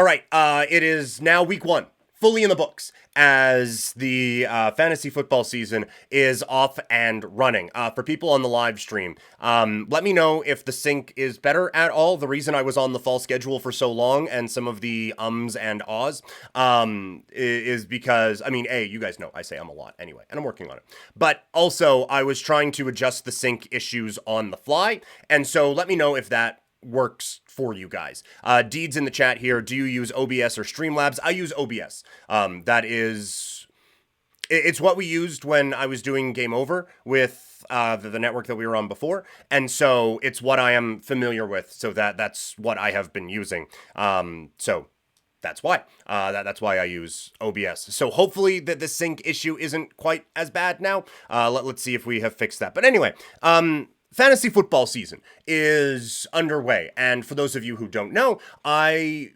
All right, it is now week one, fully in the books, as the fantasy football season is off and running. For people on the live stream, let me know if the sync is better at all. The reason I was on the fall schedule for so long and some of the ums and ahs is because, I mean, you guys know I say a lot anyway, and I'm working on it. But also, I was trying to adjust the sync issues on the fly, and so let me know if that works for you guys. Deeds in the chat here. Do you use OBS or Streamlabs? I use OBS. It's what we used when I was doing Game Over with the network that we were on before, and so it's what I am familiar with. So that's what I have been using. So that's why. That's why I use OBS. So hopefully the sync issue isn't quite as bad now. Let's see if we have fixed that. But anyway, fantasy football season is underway, and for those of you who don't know, I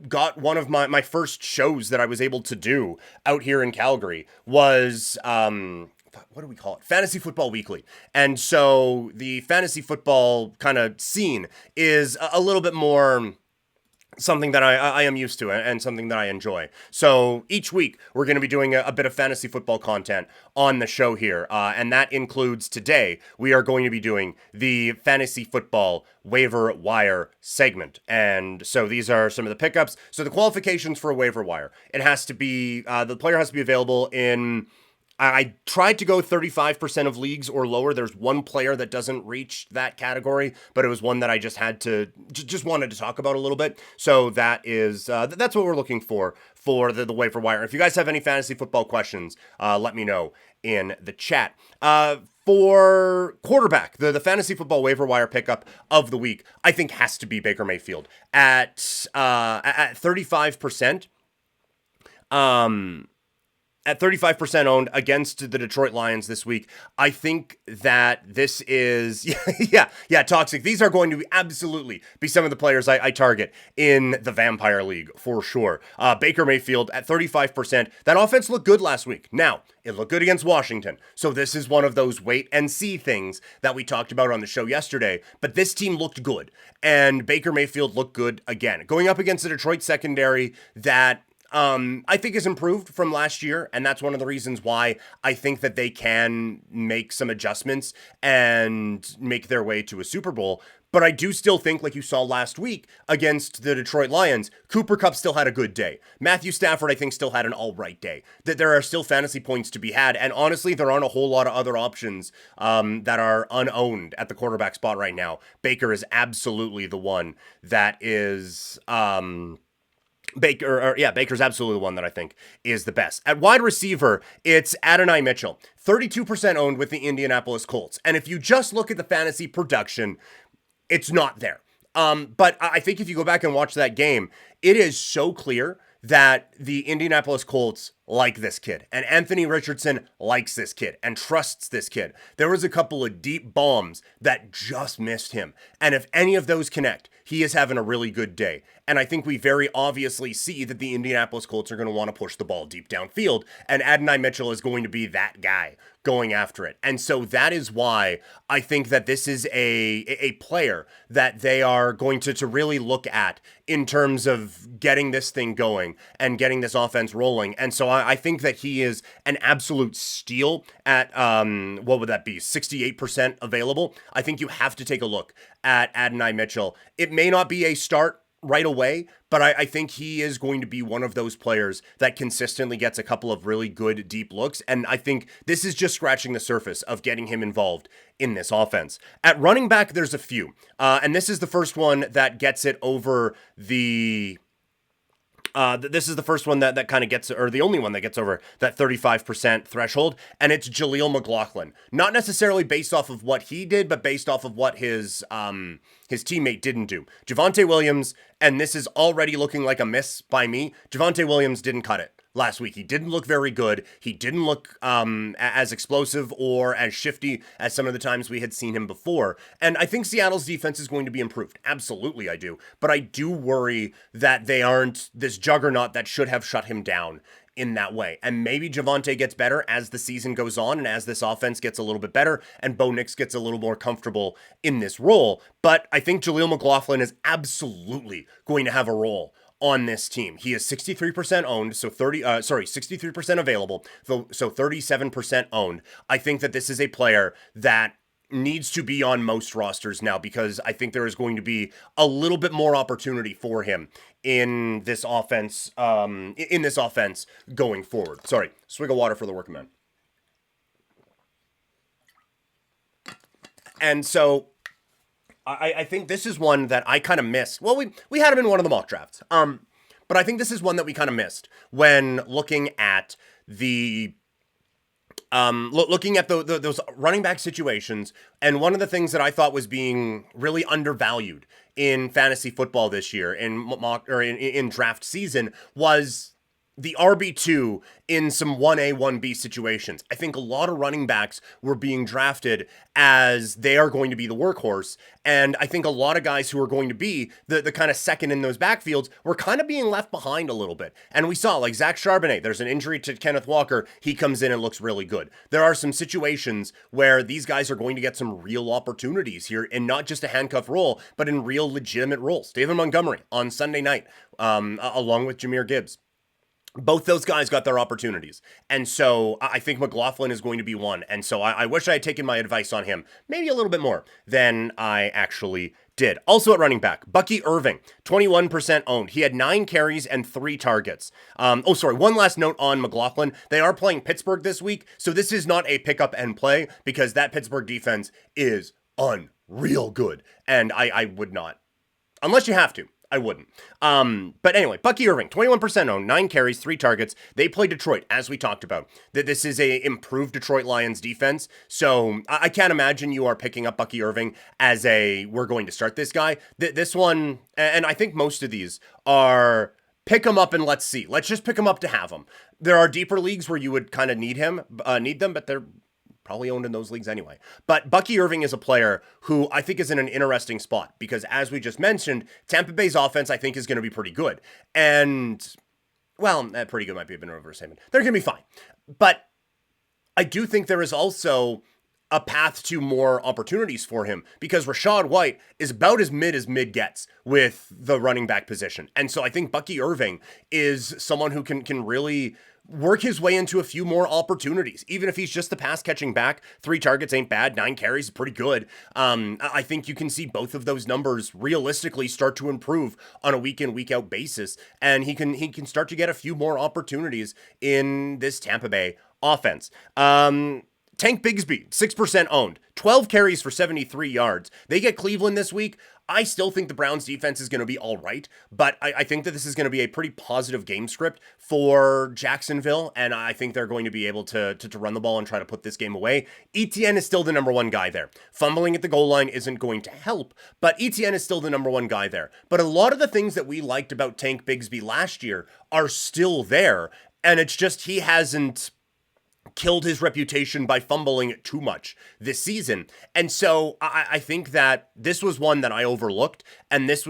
got one of my first shows that I was able to do out here in Calgary was, what do we call it? Fantasy Football Weekly. And so the fantasy football kind of scene is a little bit more something that I am used to and something that I enjoy. So each week we're going to be doing a bit of fantasy football content on the show here. And that includes today, we are going to be doing the Fantasy Football Waiver Wire segment. And so these are some of the pickups. So the qualifications for a waiver wire, it has to be, the player has to be available in, I tried to go 35% of leagues or lower. There's one player that doesn't reach that category, but it was one that I just had to, just wanted to talk about a little bit. So that is, that's what we're looking for the waiver wire. If you guys have any fantasy football questions, let me know in the chat. For quarterback, the fantasy football waiver wire pickup of the week, I think has to be Baker Mayfield at 35%. At 35% owned against the Detroit Lions this week, I think that this is, yeah, Toxic. These are going to absolutely be some of the players I target in the Vampire League for sure. Baker Mayfield at 35%. That offense looked good last week. Now, it looked good against Washington. So this is one of those wait and see things that we talked about on the show yesterday. But this team looked good, and Baker Mayfield looked good again. Going up against the Detroit secondary that I think is improved from last year, and that's one of the reasons why I think that they can make some adjustments and make their way to a Super Bowl. But I do still think, like you saw last week against the Detroit Lions, Cooper Kupp still had a good day. Matthew Stafford, I think, still had an all right day. That there are still fantasy points to be had, and honestly, there aren't a whole lot of other options that are unowned at the quarterback spot right now. Baker is absolutely the one that is... Baker's absolutely the one that I think is the best. At wide receiver, it's Adonai Mitchell, 32% owned with the Indianapolis Colts. And if you just look at the fantasy production, it's not there. But I think if you go back and watch that game, it is so clear that the Indianapolis Colts like this kid, and Anthony Richardson likes this kid and trusts this kid. There was a couple of deep bombs that just missed him, and if any of those connect, he is having a really good day. And I think we very obviously see that the Indianapolis Colts are going to want to push the ball deep downfield, and Adonai Mitchell is going to be that guy going after it. And so that is why I think that this is a player that they are going to really look at in terms of getting this thing going and getting this offense rolling. And so I think that he is an absolute steal at, what would that be, 68% available. I think you have to take a look at Adonai Mitchell. It may not be a start right away, but I think he is going to be one of those players that consistently gets a couple of really good deep looks, and I think this is just scratching the surface of getting him involved in this offense. At running back, there's a few, and this is the first one that gets it over the... this is the first one that kind of gets, or the only one that gets over that 35% threshold, and it's Jaleel McLaughlin. Not necessarily based off of what he did, but based off of what his teammate didn't do. Javonte Williams, and this is already looking like a miss by me, Javonte Williams didn't cut it last week. He didn't look very good. He didn't look as explosive or as shifty as some of the times we had seen him before. And I think Seattle's defense is going to be improved. Absolutely, I do. But I do worry that they aren't this juggernaut that should have shut him down in that way. And maybe Javonte gets better as the season goes on and as this offense gets a little bit better and Bo Nix gets a little more comfortable in this role. But I think Jaleel McLaughlin is absolutely going to have a role on this team. He is 63% owned, so 63% available, so 37% owned. I think that this is a player that needs to be on most rosters now because I think there is going to be a little bit more opportunity for him in this offense, going forward. Sorry, swig of water for the working man. And so I think this is one that I kind of missed. Well, we had him in one of the mock drafts. But I think this is one that we kind of missed when looking at the those running back situations. And one of the things that I thought was being really undervalued in fantasy football this year in draft season was the RB2 in some 1A, 1B situations. I think a lot of running backs were being drafted as they are going to be the workhorse. And I think a lot of guys who are going to be the kind of second in those backfields were kind of being left behind a little bit. And we saw, like Zach Charbonnet, there's an injury to Kenneth Walker. He comes in and looks really good. There are some situations where these guys are going to get some real opportunities here, and not just a handcuff role, but in real legitimate roles. David Montgomery on Sunday night, along with Jahmyr Gibbs. Both those guys got their opportunities. And so I think McLaughlin is going to be one. And so I wish I had taken my advice on him maybe a little bit more than I actually did. Also at running back, Bucky Irving, 21% owned. He had 9 carries and 3 targets. One last note on McLaughlin. They are playing Pittsburgh this week. So this is not a pick up and play because that Pittsburgh defense is unreal good. And I would not, unless you have to. I wouldn't. But anyway, Bucky Irving, 21% owned, 9 carries, 3 targets. They play Detroit, as we talked about. That this is a improved Detroit Lions defense. So I can't imagine you are picking up Bucky Irving as we're going to start this guy. This one, and I think most of these are pick him up and let's see. Let's just pick him up to have him. There are deeper leagues where you would kind of need them, but they're probably owned in those leagues anyway. But Bucky Irving is a player who I think is in an interesting spot because, as we just mentioned, Tampa Bay's offense I think is going to be pretty good. And, well, pretty good might be a bit of an overstatement. They're going to be fine. But I do think there is also a path to more opportunities for him because Rachaad White is about as mid gets with the running back position. And so I think Bucky Irving is someone who can really work his way into a few more opportunities. Even if he's just the pass catching back, 3 targets ain't bad, 9 carries is pretty good. I think you can see both of those numbers realistically start to improve on a week in, week out basis. And he can start to get a few more opportunities in this Tampa Bay offense. Tank Bigsby, 6% owned, 12 carries for 73 yards. They get Cleveland this week. I still think the Browns defense is going to be all right, but I think that this is going to be a pretty positive game script for Jacksonville, and I think they're going to be able to run the ball and try to put this game away. Etienne is still the number 1 guy there. Fumbling at the goal line isn't going to help, but Etienne is still the number 1 guy there. But a lot of the things that we liked about Tank Bigsby last year are still there, and it's just he hasn't killed his reputation by fumbling too much this season. And so I think that this was one that I overlooked, and it's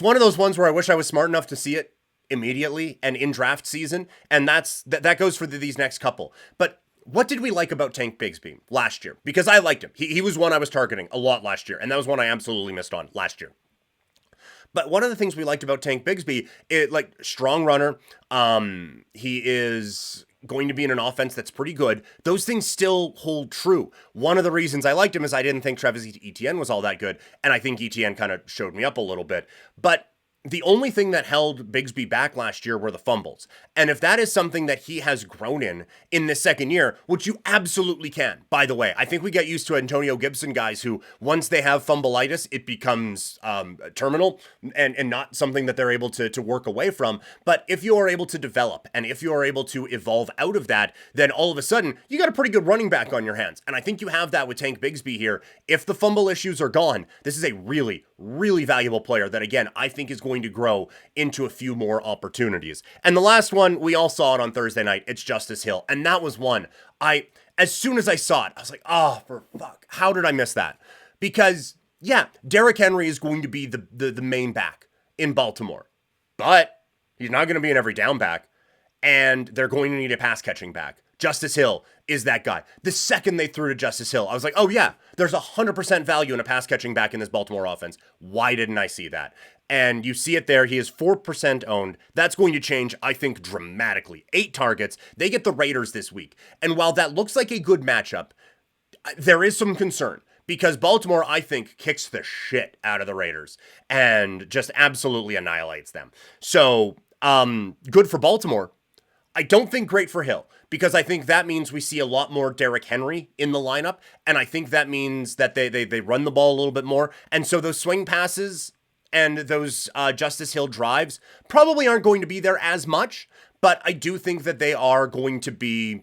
one of those ones where I wish I was smart enough to see it immediately and in draft season, and that goes for these next couple. But what did we like about Tank Bigsby last year? Because I liked him. He was one I was targeting a lot last year, and that was one I absolutely missed on last year. But one of the things we liked about Tank Bigsby, strong runner. He is going to be in an offense that's pretty good. Those things still hold true. One of the reasons I liked him is I didn't think Travis Etienne was all that good, and I think Etienne kind of showed me up a little bit. But the only thing that held Bigsby back last year were the fumbles. And if that is something that he has grown in this second year, which you absolutely can, by the way, I think we get used to Antonio Gibson guys who, once they have fumbleitis, it becomes terminal and not something that they're able to work away from. But if you are able to develop and if you are able to evolve out of that, then all of a sudden you got a pretty good running back on your hands. And I think you have that with Tank Bigsby here. If the fumble issues are gone, this is a really, really valuable player that, again, I think is going to grow into a few more opportunities. And the last one, we all saw it on Thursday night. It's Justice Hill. And that was one as soon as I saw it, I was like, oh, for fuck, how did I miss that? Because, yeah, Derrick Henry is going to be the main back in Baltimore, but he's not going to be an every down back, and they're going to need a pass catching back Justice Hill is that guy. The second they threw to Justice Hill, I was like, oh yeah, there's 100% value in a pass catching back in this Baltimore offense. Why didn't I see that? And you see it there. He is 4% owned. That's going to change, I think, dramatically. 8 targets. They get the Raiders this week. And while that looks like a good matchup, there is some concern because Baltimore, I think, kicks the shit out of the Raiders and just absolutely annihilates them. So, good for Baltimore. I don't think great for Hill because I think that means we see a lot more Derrick Henry in the lineup. And I think that means that they run the ball a little bit more. And so those swing passes and those Justice Hill drives probably aren't going to be there as much. But I do think that they are going to be,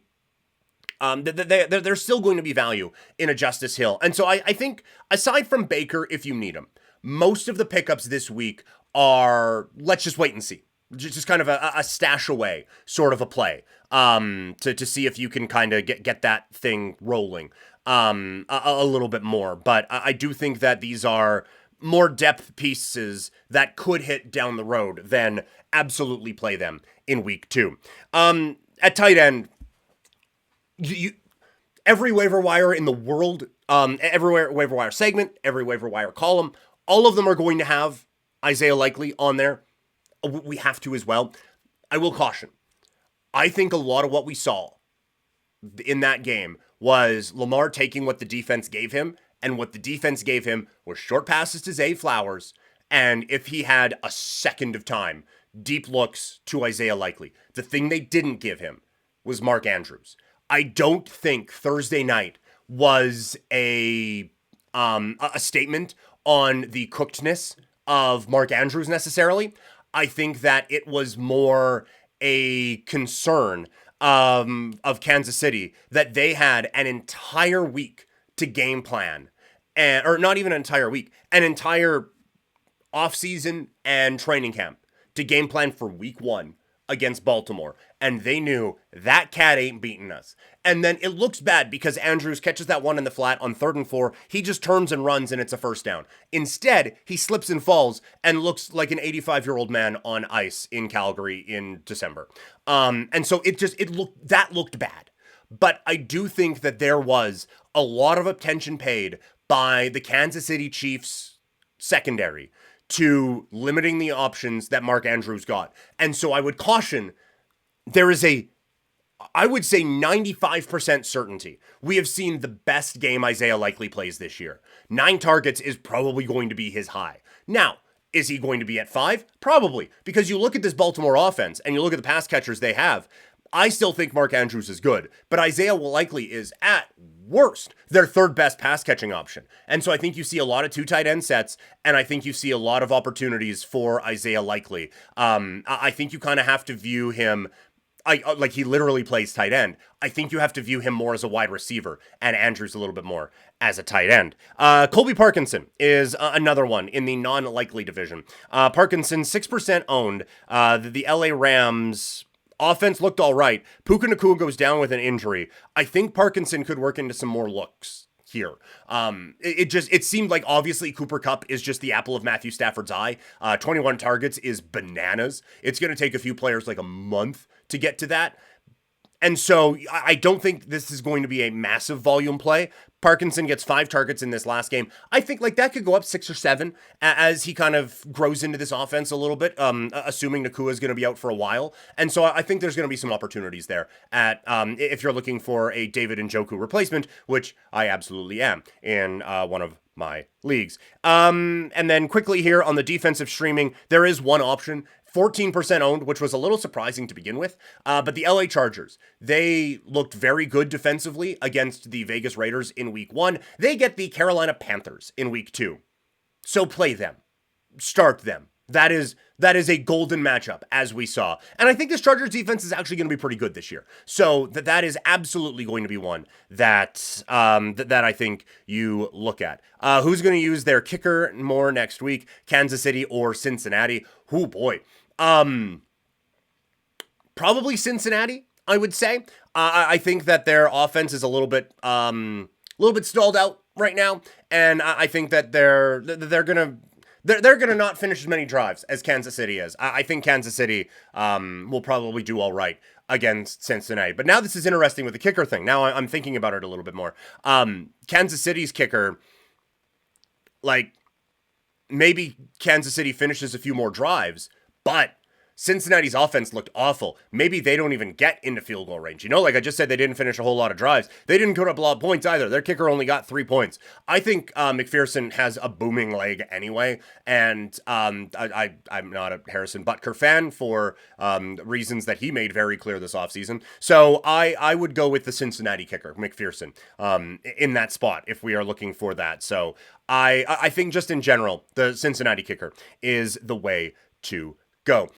there's still going to be value in a Justice Hill. And so I think aside from Baker, if you need him, most of the pickups this week are, let's just wait and see. Just kind of a stash away sort of a play to see if you can kind of get that thing rolling a little bit more. But I do think that these are more depth pieces that could hit down the road than absolutely play them in week 2. At tight end, every waiver wire in the world, every waiver wire segment, every waiver wire column, all of them are going to have Isaiah Likely on there. We have to as well. I will caution. I think a lot of what we saw in that game was Lamar taking what the defense gave him, and what the defense gave him was short passes to Zay Flowers, and if he had a second of time, deep looks to Isaiah Likely. The thing they didn't give him was Mark Andrews. I don't think Thursday night was a statement on the cookedness of Mark Andrews necessarily. I think that it was more a concern of Kansas City that they had an entire week to game plan, or not even an entire week, an entire offseason and training camp to game plan for week 1 against Baltimore. And they knew that cat ain't beating us. And then it looks bad because Andrews catches that one in the flat on 3rd and 4. He just turns and runs and it's a first down. Instead, he slips and falls and looks like an 85-year-old man on ice in Calgary in December. And so that looked bad. But I do think that there was a lot of attention paid by the Kansas City Chiefs secondary to limiting the options that Mark Andrews got. And so I would caution, there is I would say 95% certainty we have seen the best game Isaiah Likely plays this year. 9 targets is probably going to be his high. Now, is he going to be at 5? Probably, because you look at this Baltimore offense and you look at the pass catchers they have. I still think Mark Andrews is good, but Isaiah Likely is at worst their 3rd best pass catching option. And so I think you see a lot of 2 tight end sets, and I think you see a lot of opportunities for Isaiah Likely. I think you kind of have to view him, like he literally plays tight end. I think you have to view him more as a wide receiver, and Andrews a little bit more as a tight end. Colby Parkinson is another one in the non-likely division. Parkinson, 6% owned. The LA Rams offense looked all right. Puka Nacua goes down with an injury. I think Parkinson could work into some more looks here. It seemed like obviously Cooper Kupp is just the apple of Matthew Stafford's eye. 21 targets is bananas. It's going to take a few players like a month to get to that. And so I don't think this is going to be a massive volume play. Parkinson gets 5 targets in this last game. I think like that could go up 6 or 7 as he kind of grows into this offense a little bit, assuming Nacua is going to be out for a while. And so I think there's going to be some opportunities there at if you're looking for a David Njoku replacement, which I absolutely am in one of my leagues. And then quickly here on the defensive streaming, there is one option. 14% owned, which was a little surprising to begin with. But the LA Chargers, they looked very good defensively against the Vegas Raiders in week 1. They get the Carolina Panthers in week 2. So play them. Start them. That is a golden matchup, as we saw. And I think this Chargers defense is actually going to be pretty good this year. So that is absolutely going to be one that that I think you look at. Who's going to use their kicker more next week? Kansas City or Cincinnati? Oh boy. Probably Cincinnati, I would say. I think that their offense is a little bit stalled out right now, and I think that they're they're going to not finish as many drives as Kansas City is. I think Kansas City will probably do all right against Cincinnati. But now this is interesting with the kicker thing. Now I'm thinking about it a little bit more. Kansas City's kicker, like, maybe Kansas City finishes a few more drives, but Cincinnati's offense looked awful. Maybe they don't even get into field goal range. You know, like I just said, they didn't finish a whole lot of drives. They didn't put up a lot of points either. Their kicker only got 3 points. I think McPherson has a booming leg anyway, and I'm not a Harrison Butker fan for reasons that he made very clear this offseason. So I would go with the Cincinnati kicker, McPherson, in that spot if we are looking for that. So I think just in general, the Cincinnati kicker is the way to go.